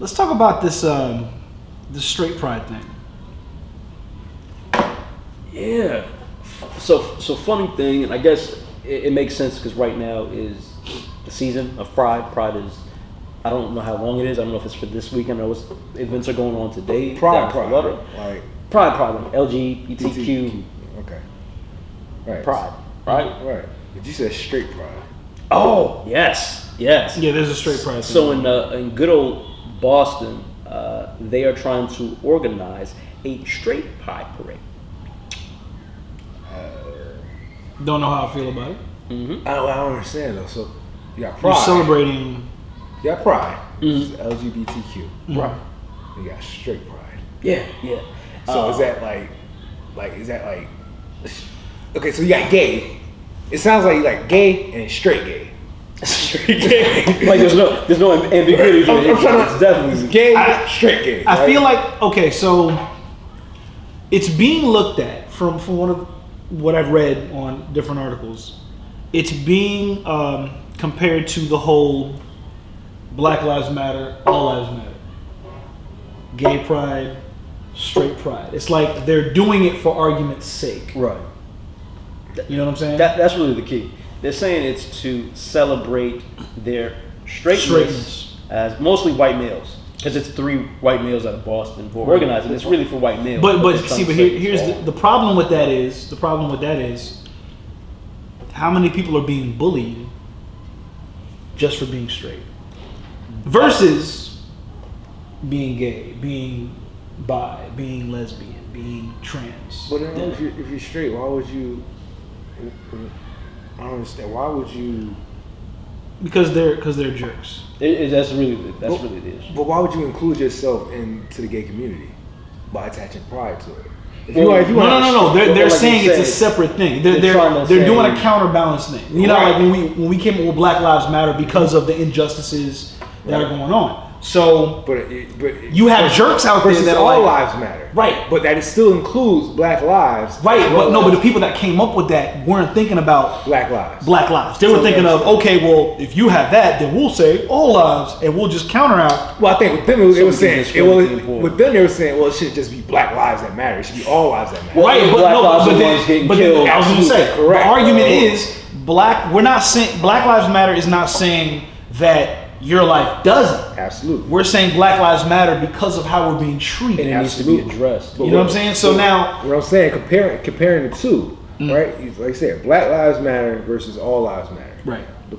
Let's talk about this this straight pride thing. Yeah. So funny thing, and I guess it makes sense because right now is the season of Pride. Pride is, I don't know how long it is. I don't know if it's for this weekend or what events are going on today. Pride, like LGBTQ. Okay. Right. Pride, right? Right. But you said straight pride. Oh, yes. Yeah, there's a straight pride thing. So in good old Boston, they are trying to organize a straight pride parade. Don't know how I feel about it. Mm-hmm. I don't understand though. So you got pride. You're celebrating. You got pride. Mm-hmm. LGBTQ. Mm-hmm. Right. You got straight pride. Yeah. So is that like okay, so you got gay. It sounds like you like gay and straight gay. Straight gay. Like there's no ambiguity. I'm trying to, it's definitely gay, straight gay. I right? feel like, okay, so it's being looked at from one of what I've read on different articles. It's being compared to the whole Black Lives Matter, All Lives Matter, gay pride, straight pride. It's like they're doing it for argument's sake. Right. You know what I'm saying? That's really the key. They're saying it's to celebrate their straightness as mostly white males. Because it's 3 white males out of Boston who are organizing. It's really for white males. But here's the problem with that is how many people are being bullied just for being straight versus being gay, being bi, being lesbian, being trans. But then if you're straight, why would you? I don't understand. Why would you? Because they're jerks. That's really the issue. But why would you include yourself into the gay community by attaching pride to it? No. They're like saying it's a separate thing. They're doing a counterbalance thing. You know, like when we came up with Black Lives Matter because of the injustices that are going on. So, but you have jerks out there that all like, lives matter, right? But that it still includes Black lives, right? But the people that came up with that weren't thinking about Black lives. They were thinking of, okay, well, if you have that, then we'll say all lives, and we'll just counter out. Well, I think with them they were saying well, it shouldn't just be Black lives that matter. It should be all lives that matter. Right? Black lives are ones getting killed. I was going to say, correct. The argument is we're not saying Black Lives Matter is not saying that your life doesn't. Absolutely. We're saying Black Lives Matter because of how we're being treated. And it needs to be addressed. You know what I'm saying? So now, what I'm saying, comparing the two, right? Like I said, Black Lives Matter versus All Lives Matter. Right. The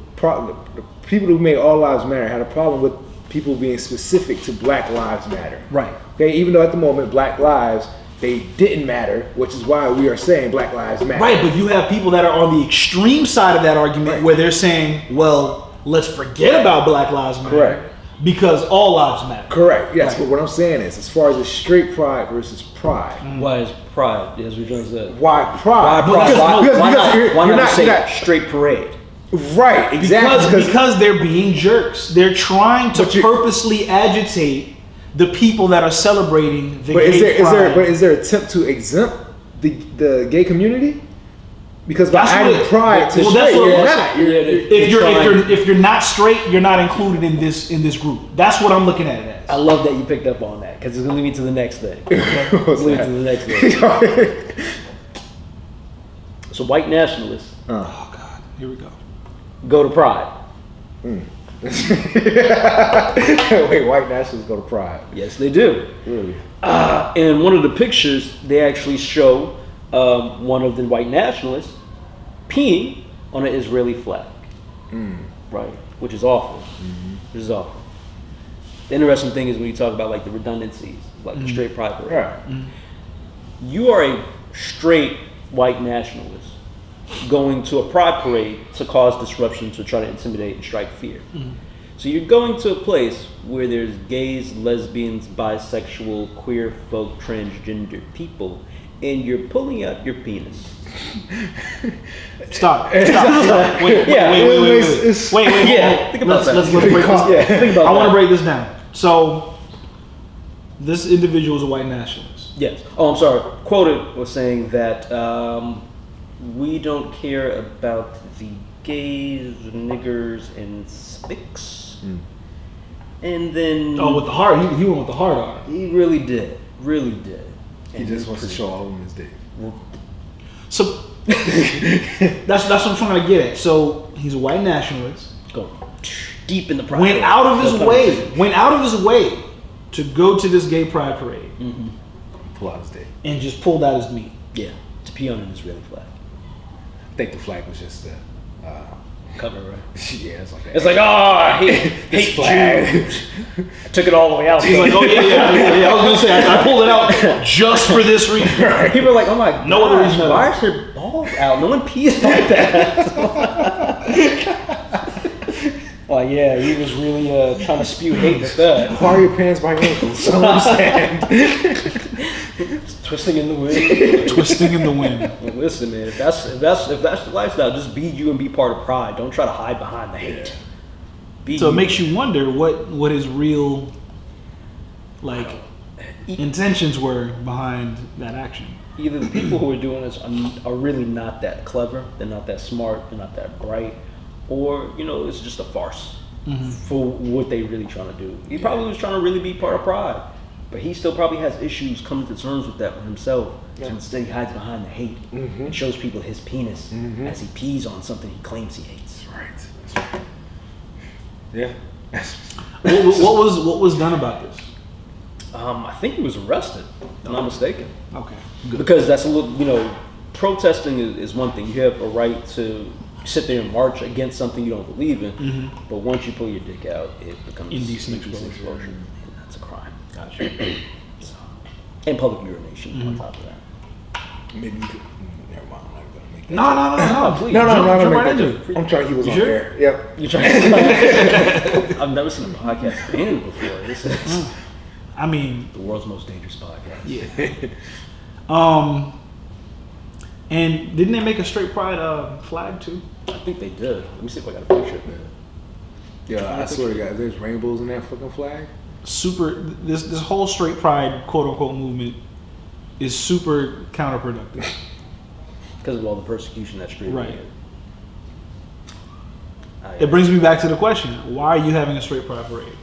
people who made All Lives Matter had a problem with people being specific to Black Lives Matter. Right. Okay. Even though at the moment Black lives they didn't matter, which is why we are saying Black Lives Matter. Right. But you have people that are on the extreme side of that argument where they're saying, well, let's forget about Black Lives Matter. Correct. Because all lives matter. Correct. Yes, but what I'm saying is, as far as the straight pride versus pride. Why is pride? As we just said. Why pride? Why not say straight parade? Right. Exactly. Because they're being jerks. They're trying to purposely agitate the people that are celebrating the gay pride. Is there an attempt to exempt the gay community? Because by adding pride to straight, you're not. If you're not straight, you're not included in this group. That's what I'm looking at it as. I love that you picked up on that because it's gonna lead me to the next thing. So white nationalists. Oh God, here we go. Go to Pride. Wait, white nationalists go to Pride? Yes, they do. Really? In one of the pictures, they actually show one of the white nationalists peeing on an Israeli flag, right? Which is awful. Which is awful. The interesting thing is when you talk about like the redundancies, like the straight pride parade. Yeah. You are a straight white nationalist going to a pride parade to cause disruption, to try to intimidate and strike fear. So you're going to a place where there's gays, lesbians, bisexual, queer folk, transgender people, and you're pulling out your penis. Stop. Wait. Yeah. Think about that. Let's break this down. Think about I want to break this down. So, this individual is a white nationalist. Yes. Oh, I'm sorry. Quoted was saying that we don't care about the gays, niggers, and spics. And then with the hard, he went with the hard R. He really did. He just wants to show all of them his dick. So that's what I'm trying to get at. So he's a white nationalist. Go deep in the pride. Went out of his way to go to this gay pride parade. Mm-hmm. Pull out his dick. And just pulled out his meat. Yeah, to pee on an Israeli flag. I think the flag was just cover, right? Yeah, it's like that. It's like, I hate flag. I took it all the way out. He's like, oh yeah. I was gonna say I pulled it out just for this reason. Right. People are like, oh my god, no other reason. Why is her balls out? No one pees like that. Like, yeah, he was really trying to spew hate with that. Why are your pants by your ankles? I don't understand. Twisting in the wind. Twisting in the wind. Well, listen, man. If that's the lifestyle, just be you and be part of pride. Don't try to hide behind the hate. So it makes you wonder what his real intentions were behind that action. Either the people who are doing this are really not that clever. They're not that smart. They're not that bright. Or, it's just a farce for what they really trying to do. He probably was trying to really be part of pride. But he still probably has issues coming to terms with that for himself. Yeah. So instead he hides behind the hate and shows people his penis as he pees on something he claims he hates. That's right. Yeah. What was done about this? I think he was arrested, if I'm not mistaken. Okay. Good. Because that's a little, protesting is one thing. You have a right to sit there and march against something you don't believe in, but once you pull your dick out, it becomes indecent exposure. And that's a crime. Gotcha. And public urination on top of that. Maybe you could. Never mind. I'm not gonna make that. No, please. No, jump right into into it. I'm trying. He was You on sure? there. Yep. You trying? I've never seen a podcast end before. This is, I mean, the world's most dangerous podcast. Yeah. And didn't they make a straight pride flag too? I think they did. Let me see if I got a picture of that. Yeah, I swear to God, there's rainbows in that fucking flag. This whole straight pride quote unquote movement is super counterproductive because of all the persecution that's straight. Right. It brings me back to the question: why are you having a straight pride parade?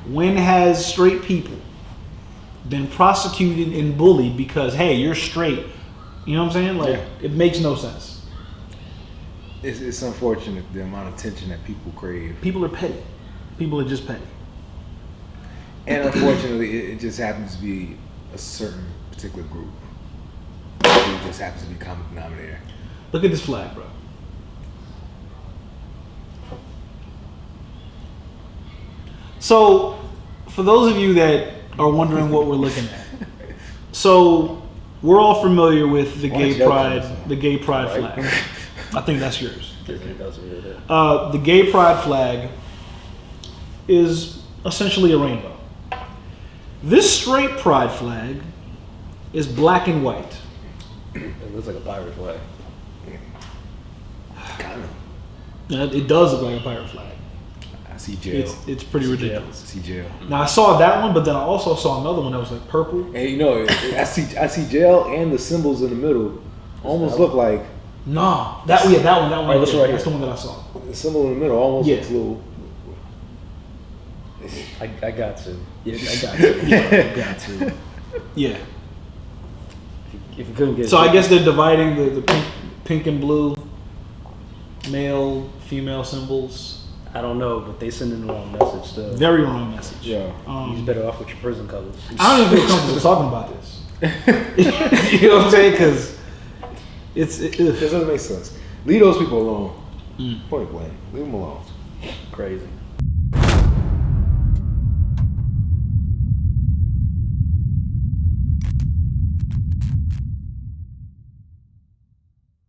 When has straight people been prosecuted and bullied because hey, you're straight? You know what I'm saying? It makes no sense. It's unfortunate the amount of attention that people crave. People are petty. People are just petty. And unfortunately, it just happens to be a certain particular group. It just happens to be common denominator. Look at this flag, bro. So, for those of you that are wondering what we're looking at, so we're all familiar with the gay pride flag. I think that's yours. The gay pride flag is essentially a rainbow. This straight pride flag is black and white. It looks like a pirate flag. Kind of. It does look like a pirate flag. I see jail. It's pretty ridiculous. I see jail. Now I saw that one, but then I also saw another one that was like purple. And I see jail and the symbols in the middle almost look like. No, that one. Right, that's right. That's the one that I saw. The symbol in the middle almost looks a little. I got to. Yeah, I got to. I got to. Yeah. If you couldn't get. So I guess they're dividing the pink and blue male, female symbols. I don't know, but they sending the wrong message still. Very wrong message. Yeah. He's better off with your prison colors. I don't even feel comfortable talking about this. You know what I'm saying? Because it doesn't make sense. Leave those people alone. Point blank. Leave them alone. Crazy.